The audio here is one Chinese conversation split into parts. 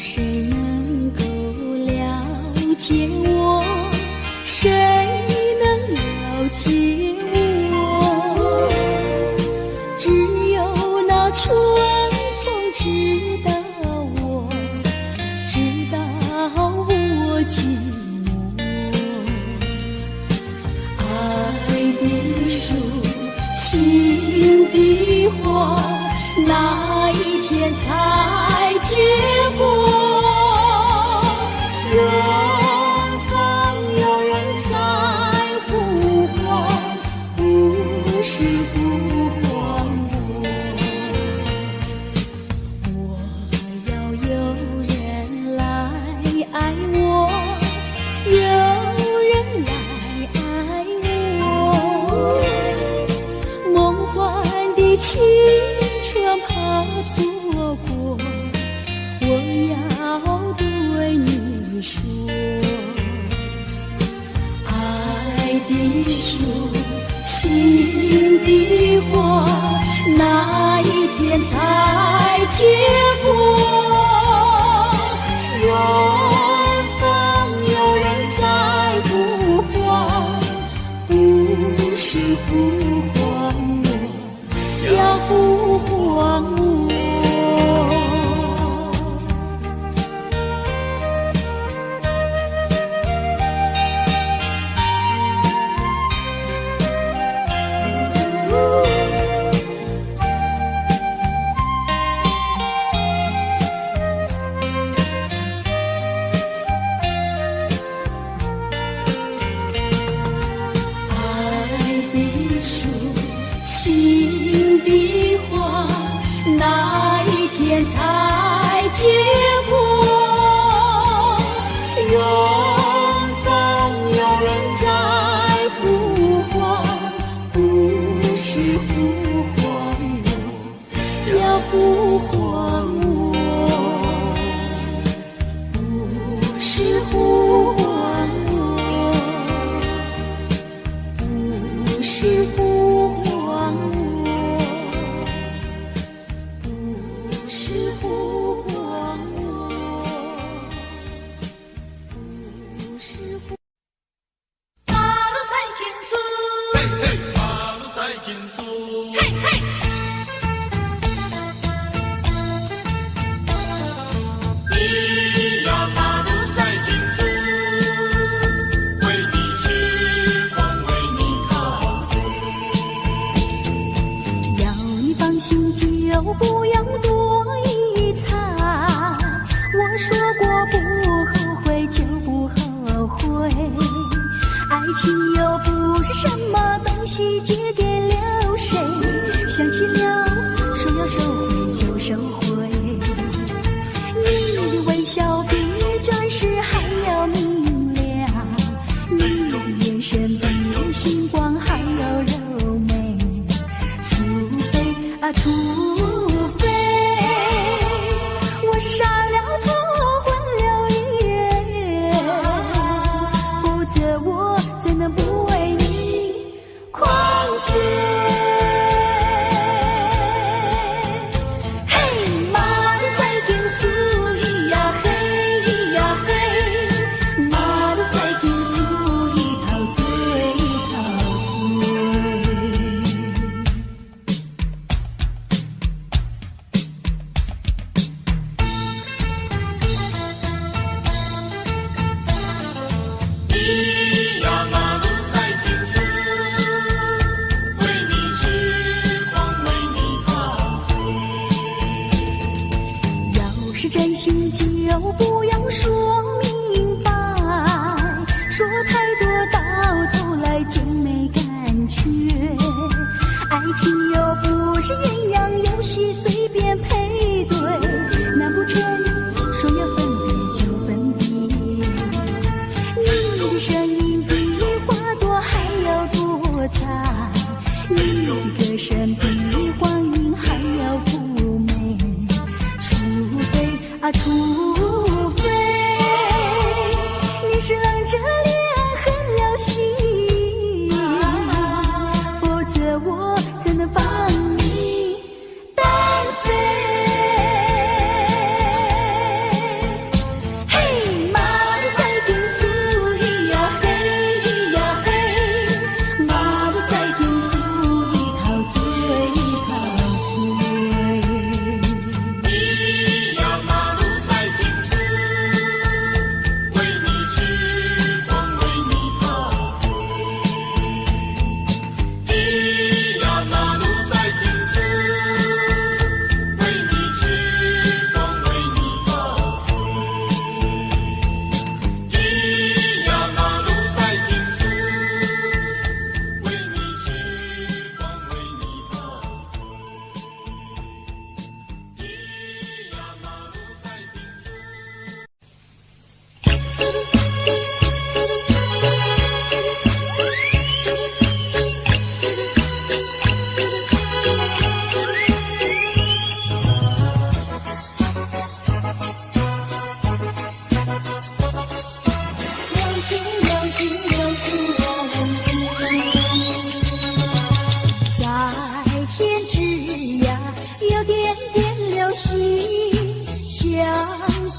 谁能够了解我？谁能了解我？只有那春风知道我，知道我寂寞。爱的树，心的花，哪一天才结果？远方有人在呼唤，不是呼唤我。我要有人来爱我，有人来爱我。梦幻的青春怕错过，我要对你说，爱的树，心的花，哪一天才结果？远方有人在呼唤，不是呼唤我，要呼唤我。心的花，哪一天才结果？远方有人在呼唤，不是呼唤我，要呼唤我，不是呼唤我，不是呼唤我。不要多一餐，我说过不后悔就不后悔。爱情又不是什么东西借给了谁，想起了说要收回就收回。你的微笑比钻石还要明亮，你的眼神比星光还要柔美。除非啊除非我是傻了头昏了眼，否则我怎能不为你狂追？真心就不要说明白，说太多到头来就没感觉。爱情又不是鸳鸯游戏随便配对，难不成说要分别就分别？你的声音比花朵还要多彩，你的歌声比黄莺还要妩媚。除非你是冷着脸狠了心，否则我怎能放你单飞？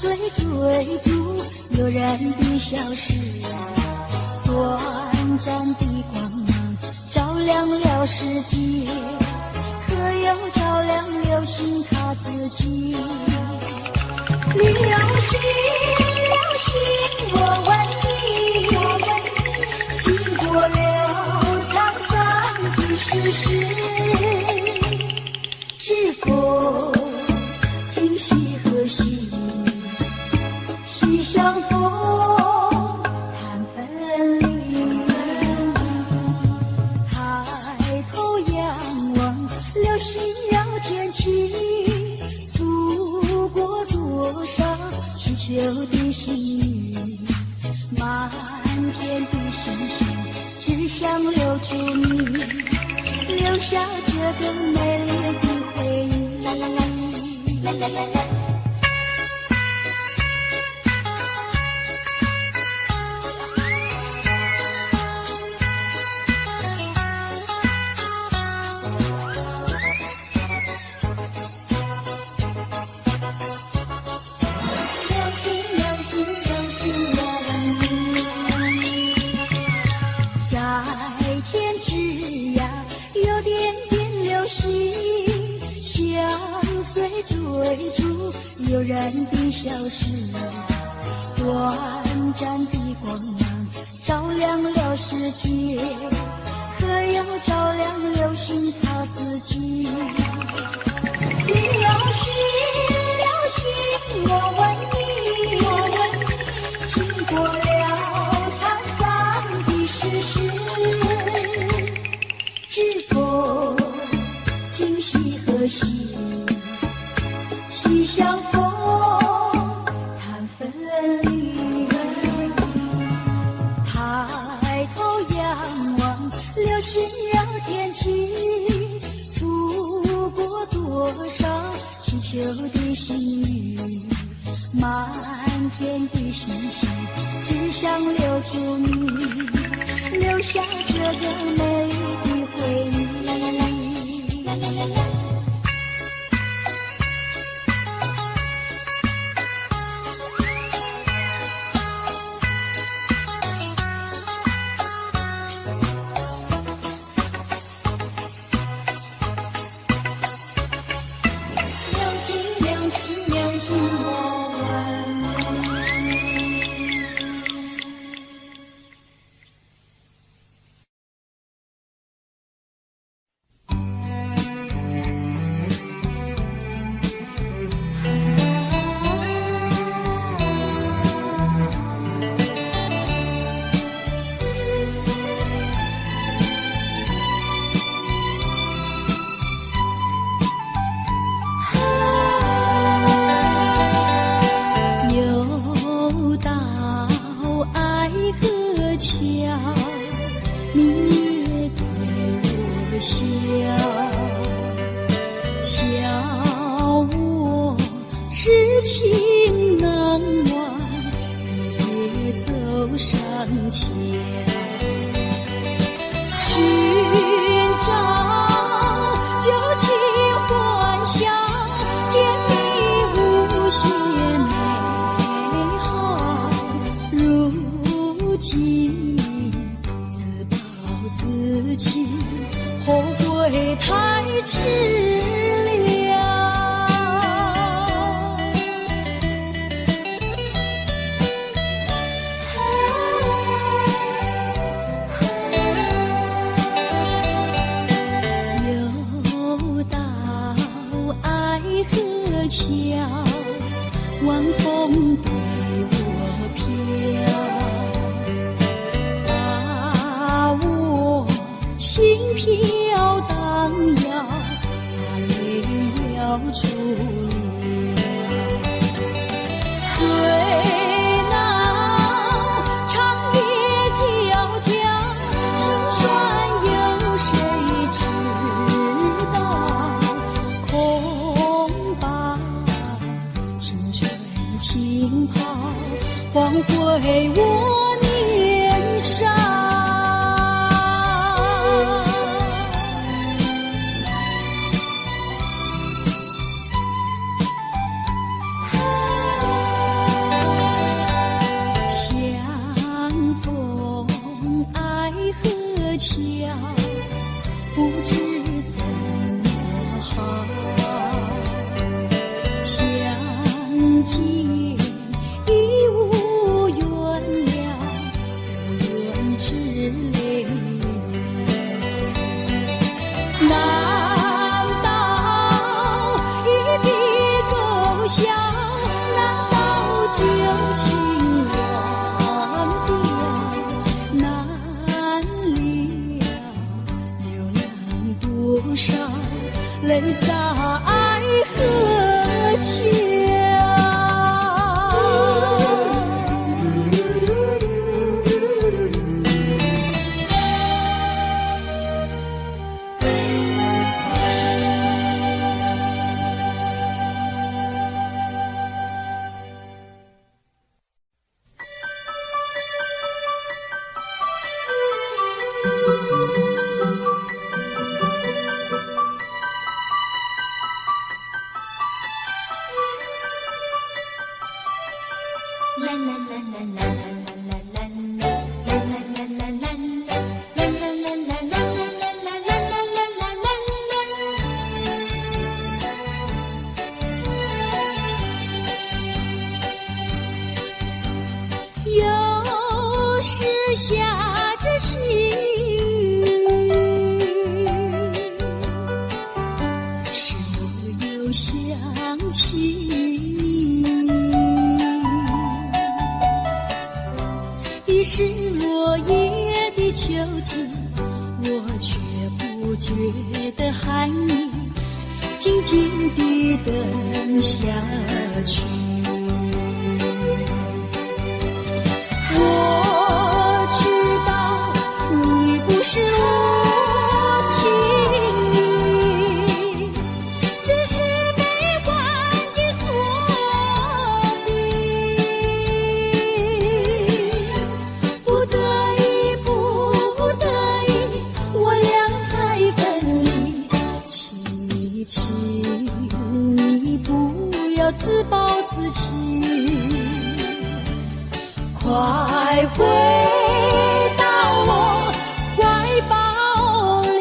随追逐，悠然的消失，短暂的光芒照亮了世界，可有照亮流星它自己？流星，流星，我问你，经过了沧桑的世事，是否今夕何夕？西相逢，谈分离。抬头仰望，流星绕天际，诉过多少祈求的心语。满天的星星，只想留住你，留下这个美丽的回忆。啦啦啦啦啦啦啦。追逐悠然的消失，短暂的光芒照亮了世界，可有照亮流星它自己？流星，流星，我问你，经过了沧桑的世事，是否今夕何夕？西相逢，谈分离。抬头仰望，流星绕天际，诉过多少祈求的心语。满天的星星，只想留住你，留下这个美丽的回忆。啦啦啦啦啦啦啦。黄回我年少。笑，难道旧情忘掉？难了流浪多少泪在河桥。有时下着细雨，使我又想起你。已是落叶的秋季，我却不觉得寒意，静静地等下去。我知道你不是无情意，只是被环境所逼，不得已，不得已，我俩才分离。请你不要自暴自弃，快回到我怀抱里。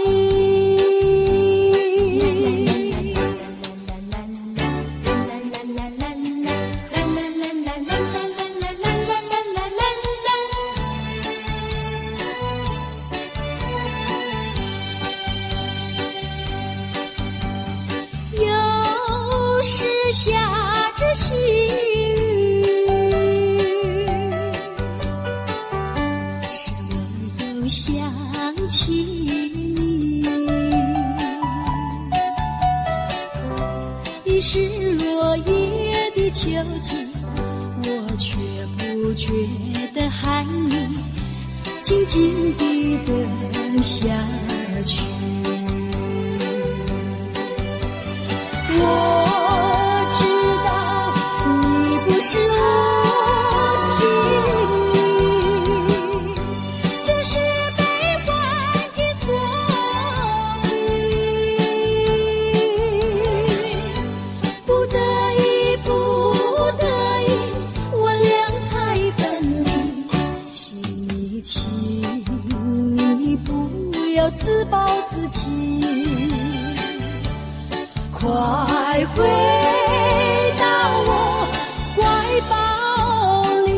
有时下着细想起你，已是落叶的秋季，我却不觉得寒意，静静地等下去。我知道你不是无情意，只是自暴自弃，快回到我怀抱里。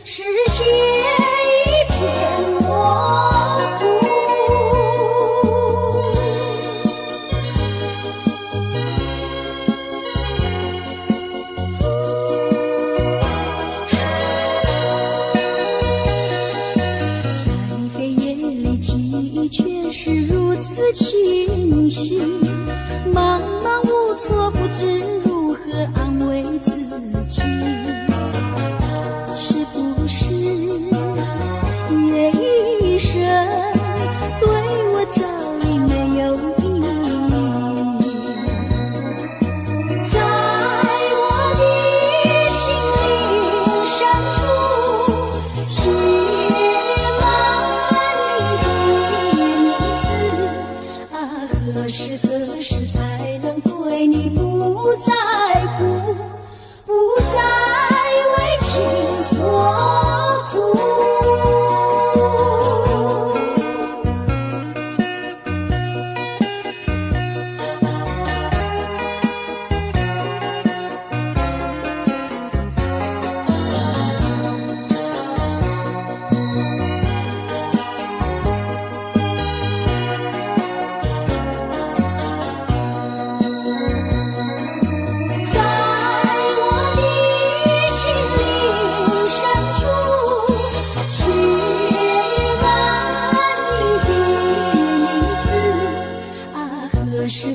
视线一片模糊。此清晰，茫茫无措，不知如何安慰自己，是不是夜一生对我早已没有意义？在我的心灵深处写何时才能对你不在乎，不再为情所苦？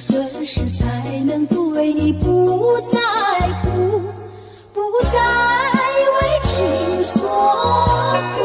何时才能对你不在乎，不再为情所苦？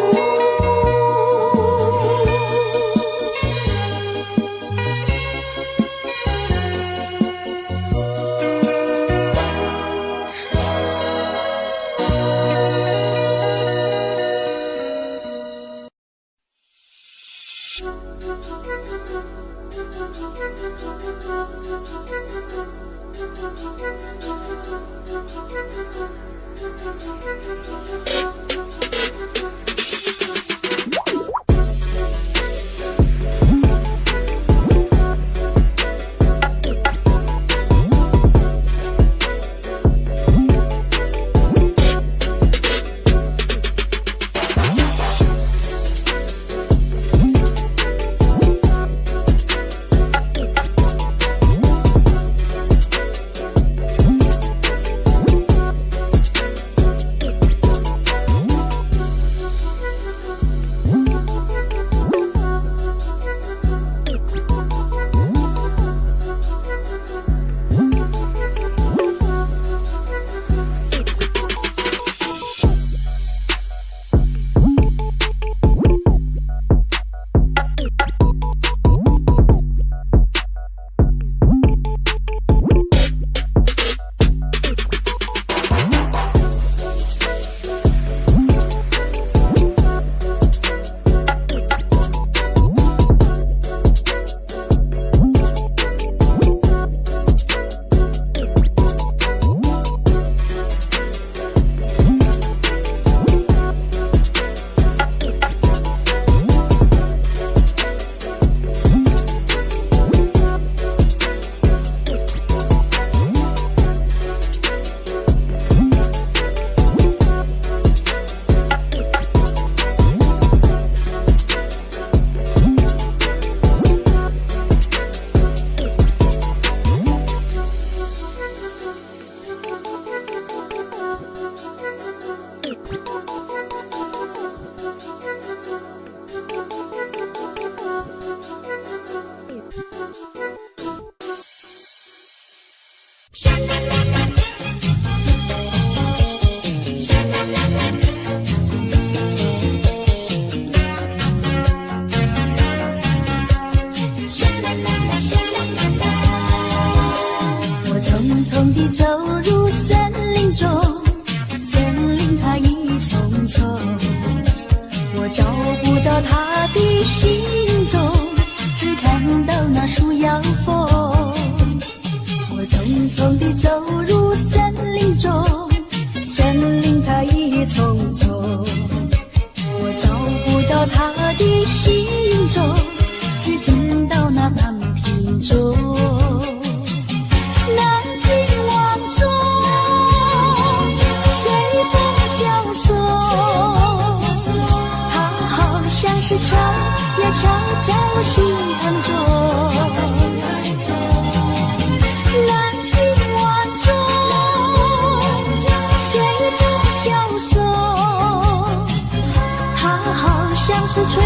是吹，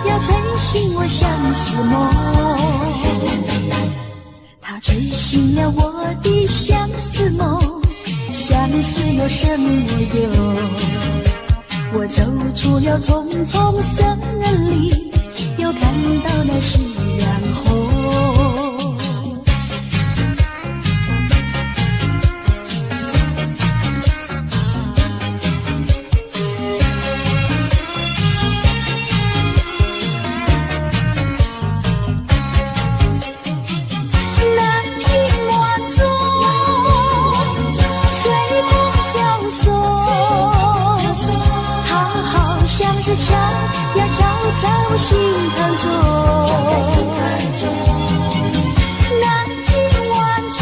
要吹醒我相思梦。有什么用？我走出了丛丛森林，又看到了夕阳红。敲呀敲在我心坎中，南屏晚钟，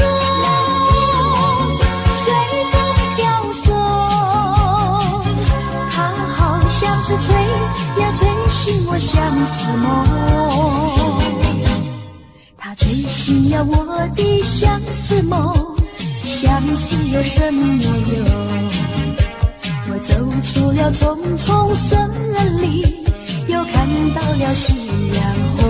随风飘送，它好像是吹呀吹醒我相思梦，它吹醒了我的相思梦，相思有什么用？我走出了丛丛森林，又看到了夕阳红。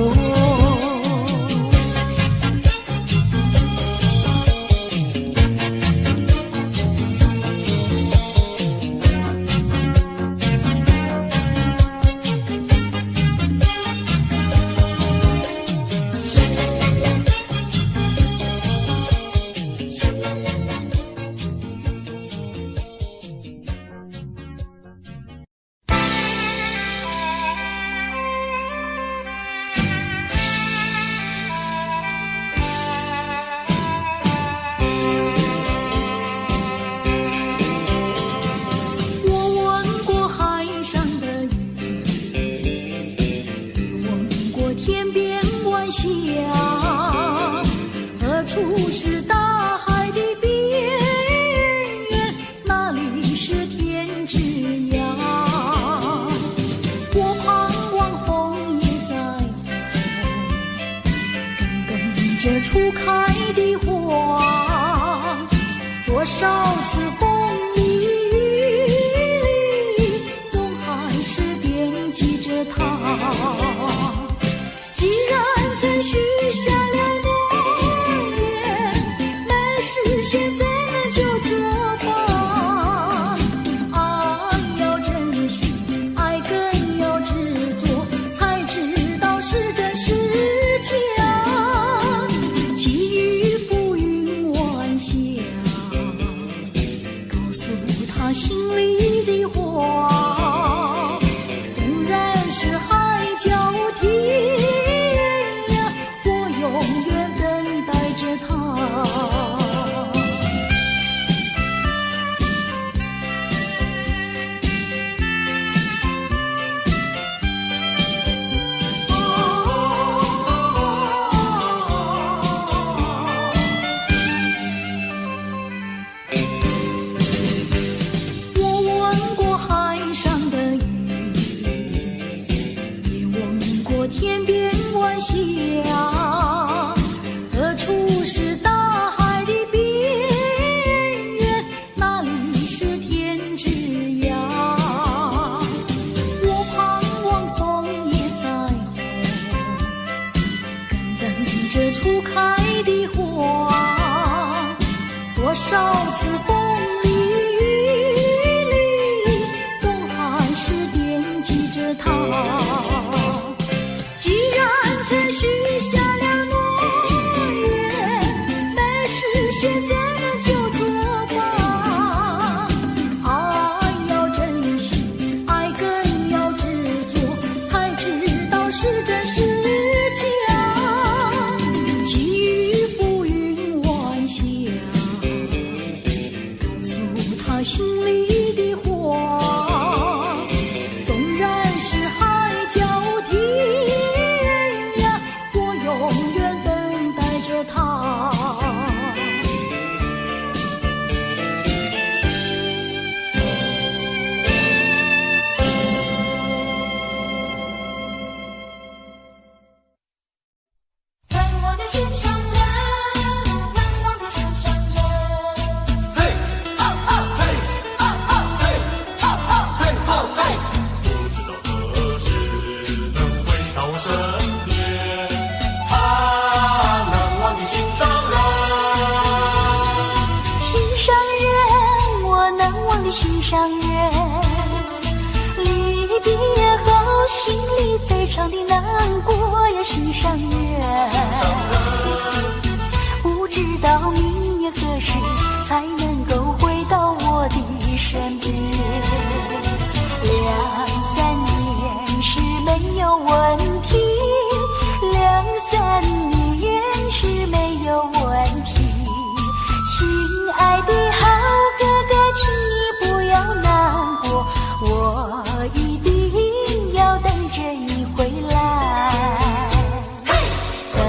这初开的花，多少次风里雨里，总还是惦记着它。既然曾许下了诺言，没实现怎么就作罢？爱要珍惜，爱更要执着，才知道是真是假。心里的话，纵然是海角天涯，我永远等待着他。天边晚霞，何处是大海的边缘？哪里是天之涯？我盼望枫叶再红，更等着初开的花。多少次风里雨里，总还是惦记着他。既然曾许下了诺言，没实现怎么就作罢？爱要珍惜，爱更要执着，才知道是真是假。寄予浮云晚霞，告诉他心里的话，纵然是海角天涯，永远等待着他。让我的心上人，让我的心上人。嘿，哦哦嘿，哦哦嘿，哦哦嘿，哦嘿。不知道何时能回到我身边。心上人，我难忘常的难过呀，心上人。不知道明年何时才能够回到我的身边。2-3年是没有问题，2-3年是没有问题。亲爱的好哥哥，请你不要难过，我一定要等着你回来。等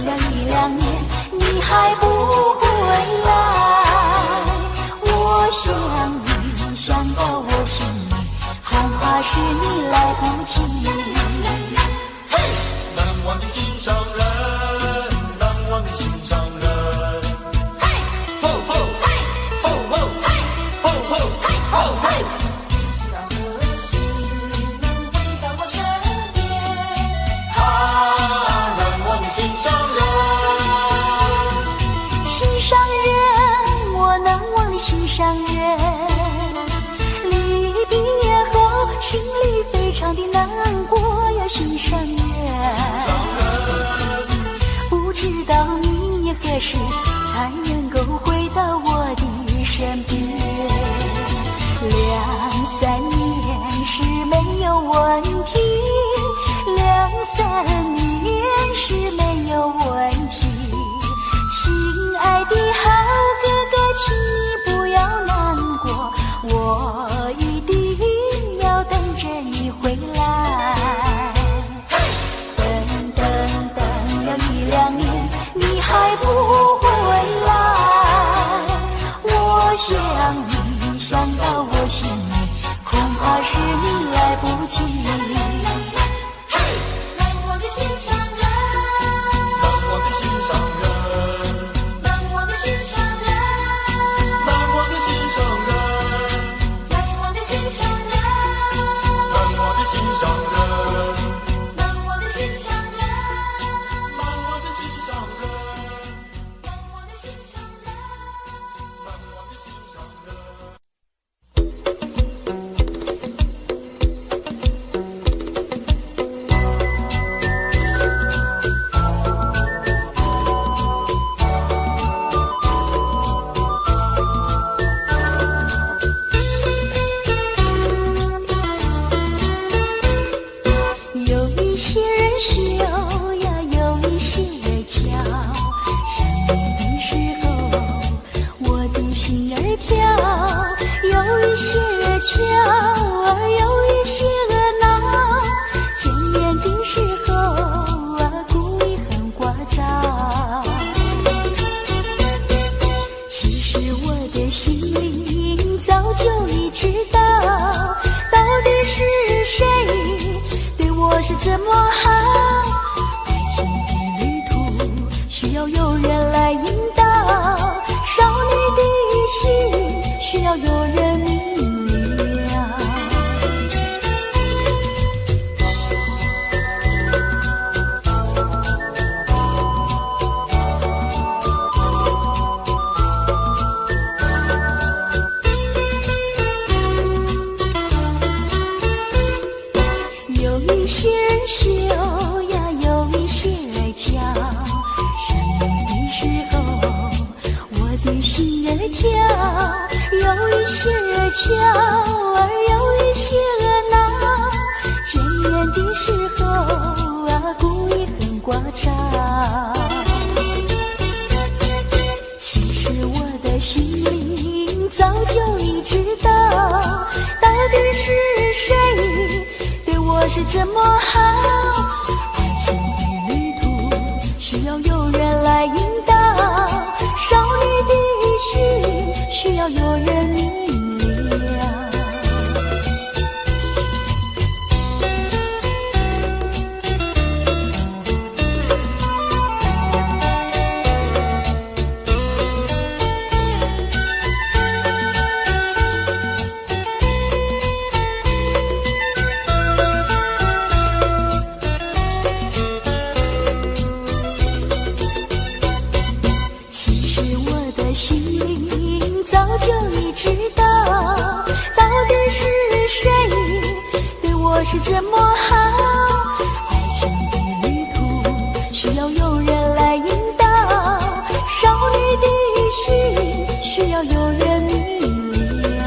了1-2年，你还不回来，我想你想到我心里，恐怕是你来不及。难忘的心上人，难忘的心上人。吼吼吼吼吼吼吼吼！知道何时能回到我身边？难忘的心上人，心上人，我难忘的心上人。离别后，心里非常的难过呀，心上人。不知道明年何时才能够回到我的身边。2-3年是没有问题，2-3年是没有问题。亲爱的好哥哥，请你不要难过，我一定要等着你回来。等了1-2年，你还不回来，我想你想到我心里，恐怕是你来不及。难忘的心上人，难忘的心上人，难忘的心上人，难忘的心上人，难忘的心上人，难忘的心上人，难忘的心上人，难忘的心上人，难忘的心上人。难忘的心上人。有一些人羞呀，有一些人骄，想你的时候，我的心儿跳。有一些人巧，而有一些人闹，见面的时候故意很聒噪。其实我的心里早就已知道，到底是谁对我是这么好。爱情的旅途需要有人来引导，少女的心需要有人明了。有一些人羞呀，有一些人骄，想你的时候，我的心儿跳。有一些人巧，而有一些人闹，见面的时候故意很聒噪。其实我的心里早就已知道，到底是谁对我是这么好。爱情的旅途需要有人来引导，少女的心需要有人明了。其实我的心里早就已知道，到底是谁对我是这么好。有人来引导，少女的心需要有人明了。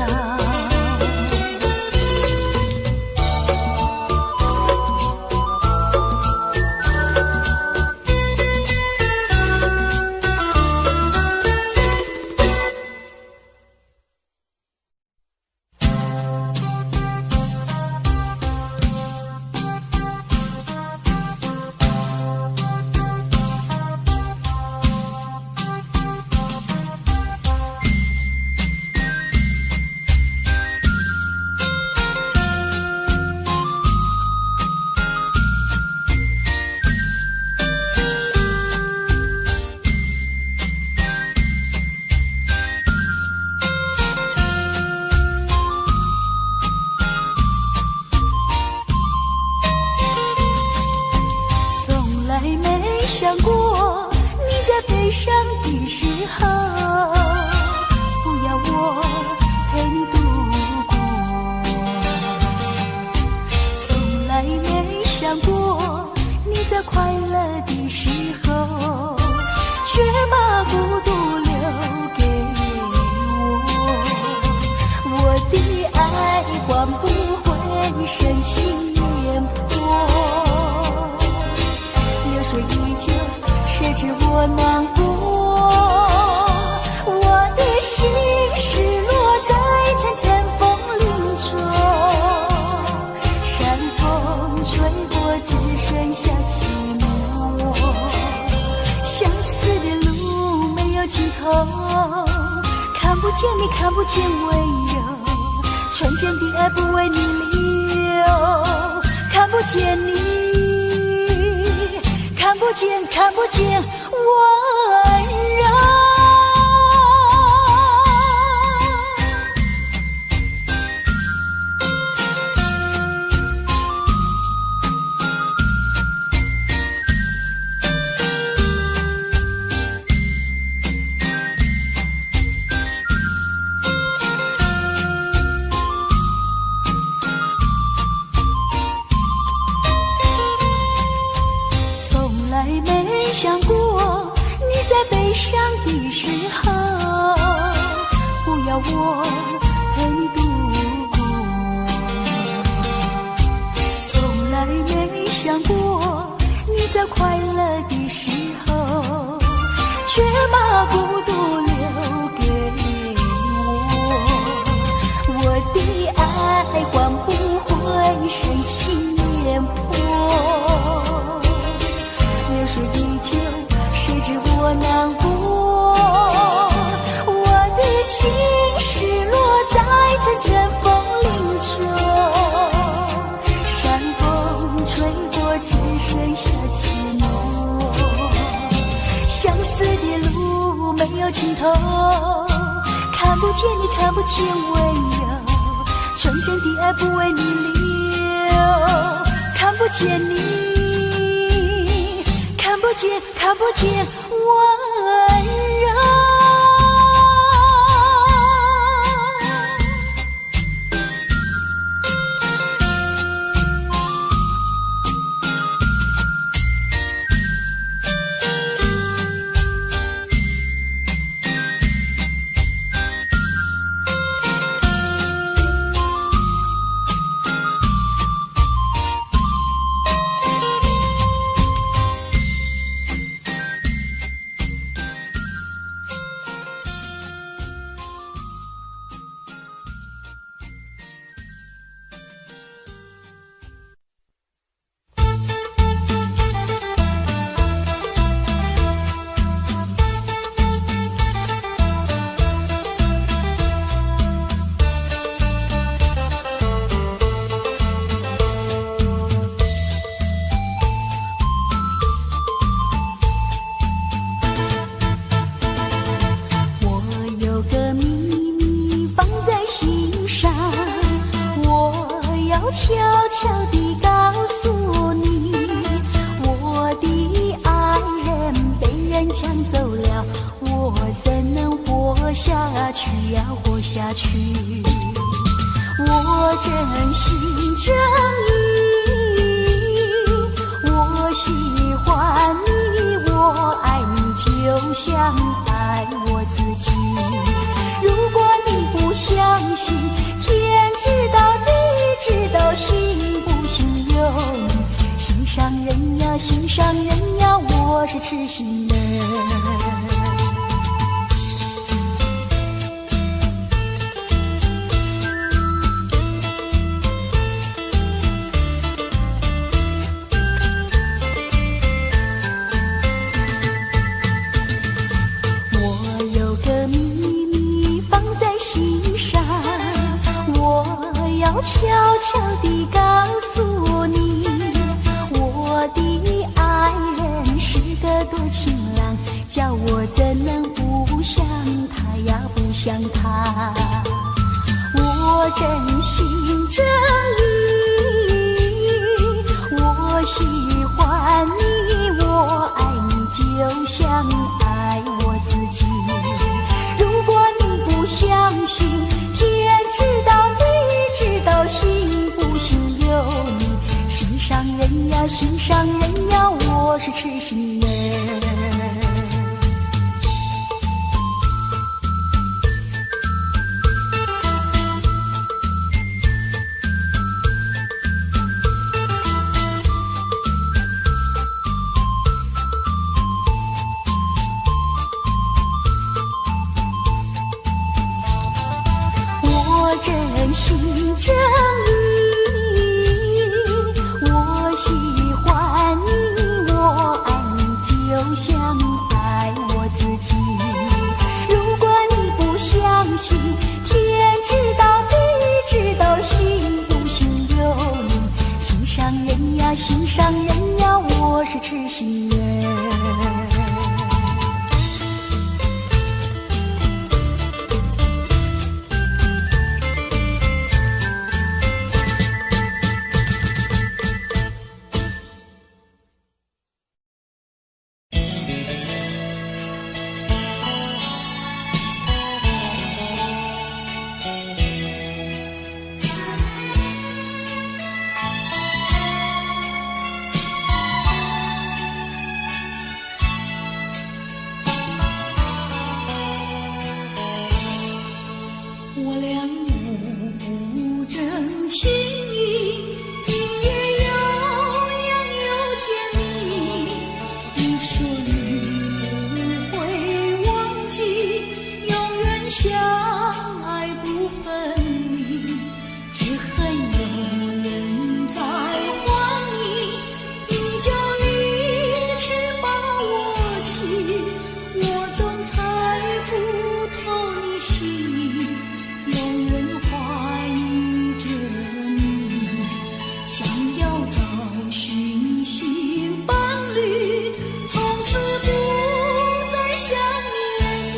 想过你在悲伤的时候，不要我陪你度过。从来没想过你在快乐的时候，却把孤独留给我。我的爱换不回深情眼波。流水依旧，谁知我难过？我的心失落在层层风林中，山风吹过，只剩下寂寞。相思的路没有尽头，看不见你，看不见温柔，纯真的爱不为你留，看不见你。看不见，看不见温柔。想过你在悲伤的时候，不要我陪你度过。从来没想过你在快乐的时候，却把孤独留给我。我的爱换不回深情眼波。流水依旧，谁知我难过？我的心失落在层层风林中，山风吹过，只剩下寂寞。相思的路没有尽头，看不见你，看不见温柔，纯真的爱不为你留，看不见你。看不见，看不见温柔。悄悄地告诉你，我的爱人被人抢走了，我怎能活下去呀，活下去？我真心真意，我喜欢你。想爱我自己。如果你不相信，天知道地知道，信不信由你。心上人呀心上人呀，我是痴心人。悄悄地告诉你，我的爱人是个多情郎，叫我怎能不想他呀，不想他。我真心真意，我喜欢你，我爱你，就像爱我自己。如果你不相信，天知道知道，信不信由你。心上人呀心上人呀，我是痴心人。真心真意，我喜欢你，我爱你，就像爱我自己。如果你不相信，天知道地知道，信不信由你。心上人呀心上人呀，我是痴心人。我俩不争情义，音乐悠扬又甜蜜。你说你不会忘记，永远相爱不分离。只恨有人在还你，你就一直把我弃。我总猜不透你心意，永远怀疑着你，想要找寻新伴侣，从此不再想念你。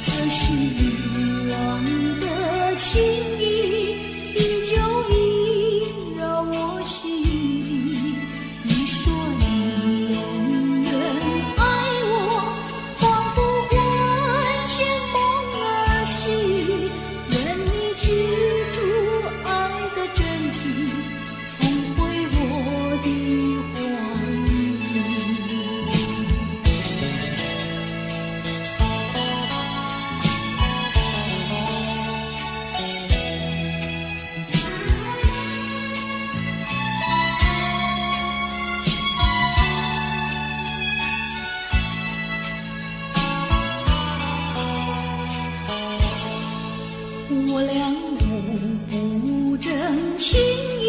可是遗忘的情谊，依旧萦绕我心底。你说你永远爱我，仿佛魂牵梦儿系。愿你记住爱的真谛，重回我的怀里。我俩不争情义，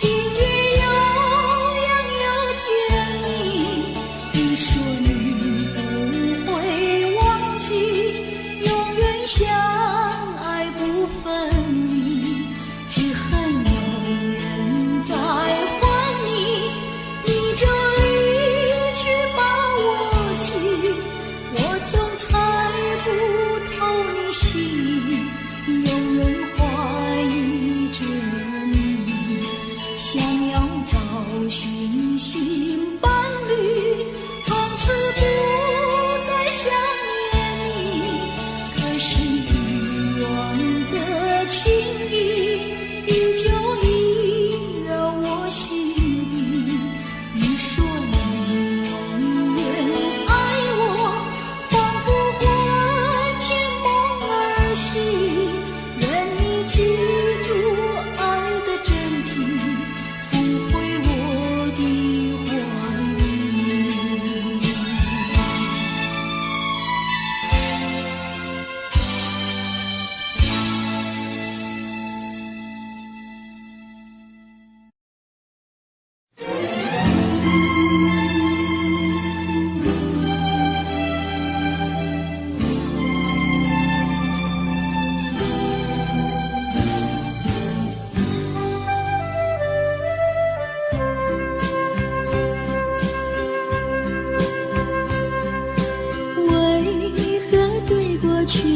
音乐悠扬又甜蜜。你说你不会忘记，永远相爱不分离。只恨有人在还你，你就离去把我弃。我总猜不透你心意，永远怀疑着你，想要找寻新伴侣，从此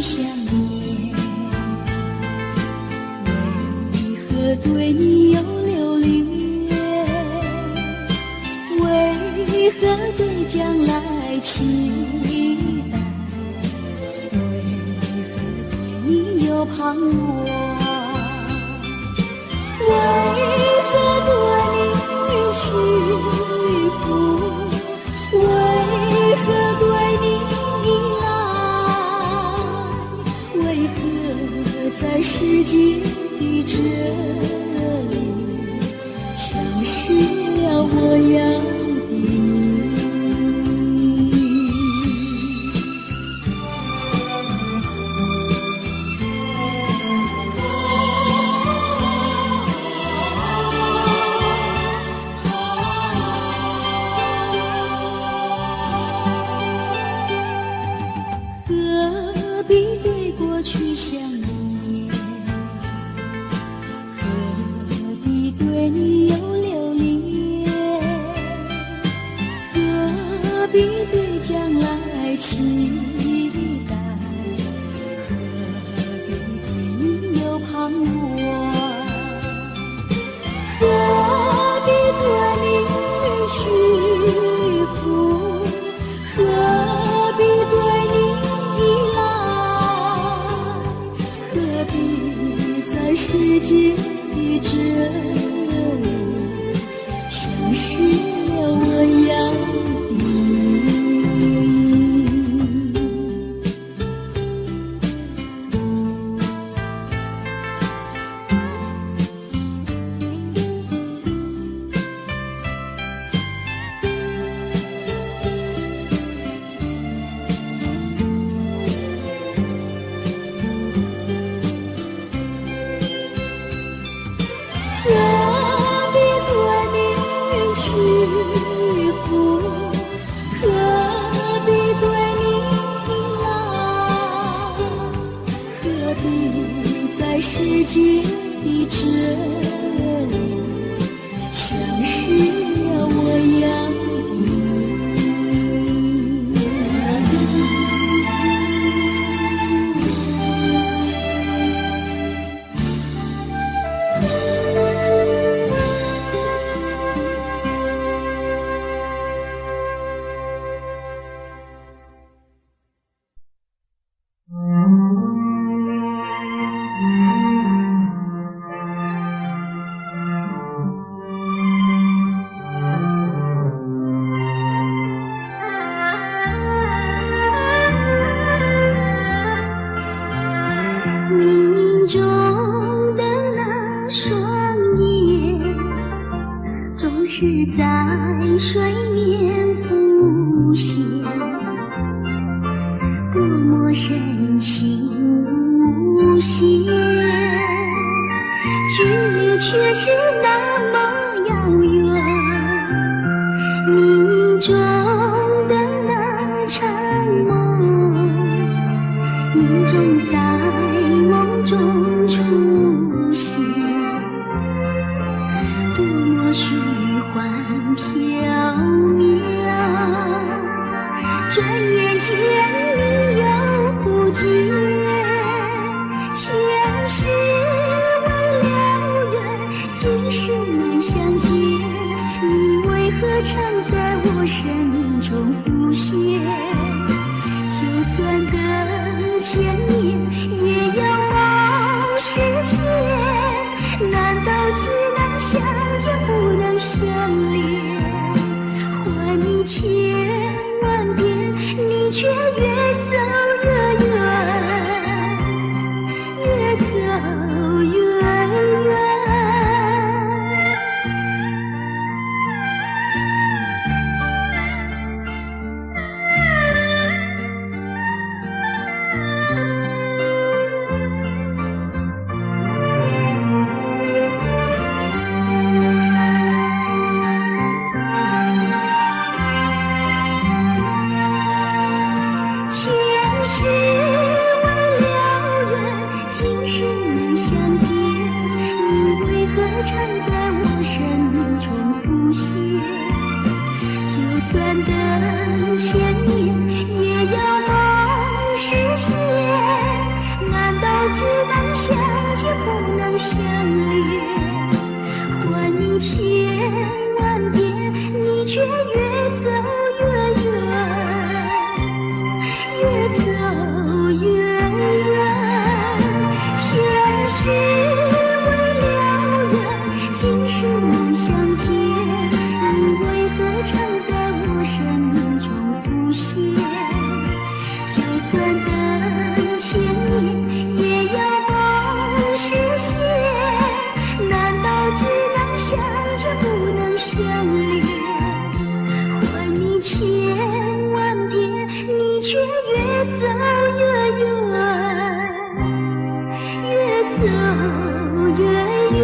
想念，为何对你有留恋？为何对将来期待？为何对你有盼望？为何对你屈服？为何对你依赖？为何在世界的这里消失了我要的你？何必对过去想念？何必对你有留恋？何必对将来期待？何必对你有盼望？何必对你屈服？何必对你依赖？何必在世界的这里消失了我要的你？何必对你屈服？何必对你依赖？何必在世界的这里消失了我要的你？冥中的那双眼，总是在水面浮现，多么深情无限，距离却是那么遥远。冥中的那场梦，你总在梦中出现，多么虚幻缥缈，转眼间你又不见。前世未了缘，今生难相见，你为何常在我生命中浮现？就算等千年，也要梦实现。难道只能相见不能相恋？还你千万遍，你却越走越远，越走越远。算等千年，也要梦实现。千万遍，你却越走越远，越走越远。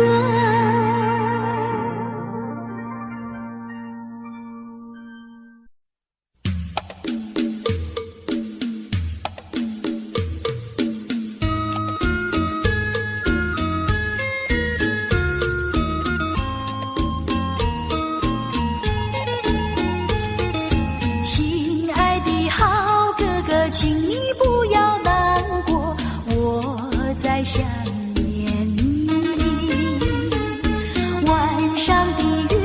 亲爱的好哥哥，请你不要难过，我在想念你。晚上的月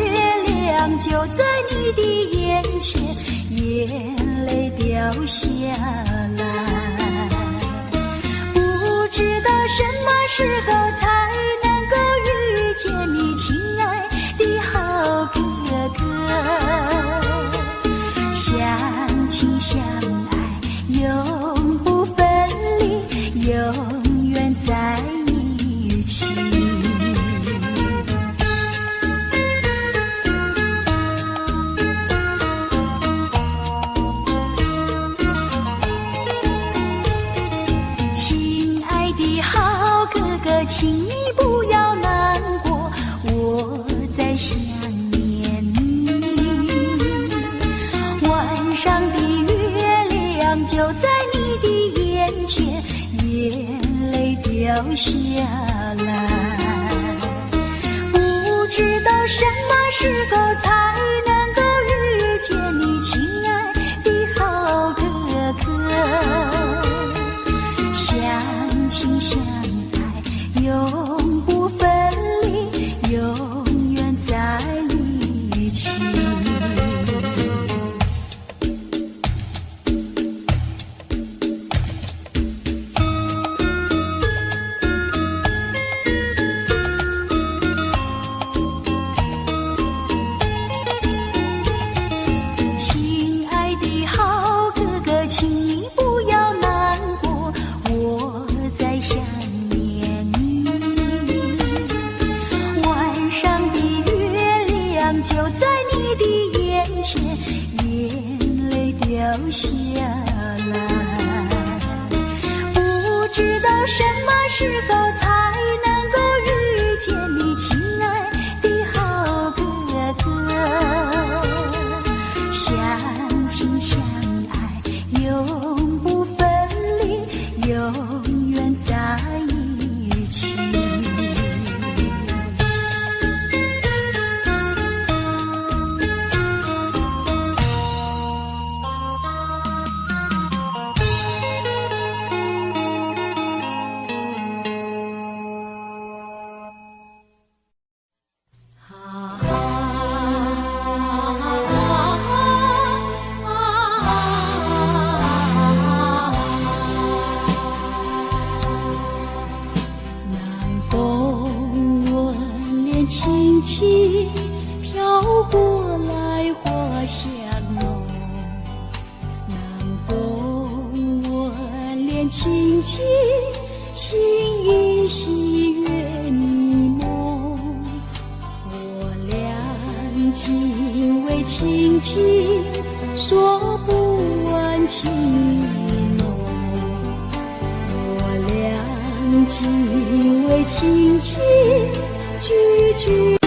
亮就在你的眼前，眼泪掉下来，不知道什么时候才能够遇见你，亲爱的好哥哥。相亲相爱，永不分离，永远在一起。亲爱的好哥哥，请你不要难过，我在想念你。晚上的月亮就在你的眼前，眼泪掉下来，不知道什么时候才能够遇见你，亲爱的好哥哥。相亲相爱，永不分离，永远在一起。亲爱的好哥哥，请你不要难过，我在想念你。晚上的月亮就在你的眼前，眼泪掉下来，不知道什么时候才能够遇见你，亲爱的好哥哥。相亲相爱，永不分离，永远在一起。轻轻飘过来，花香浓。南风吻脸轻轻，轻依稀月迷蒙。我俩紧偎亲亲，说不完情意浓。我俩紧偎亲亲，句句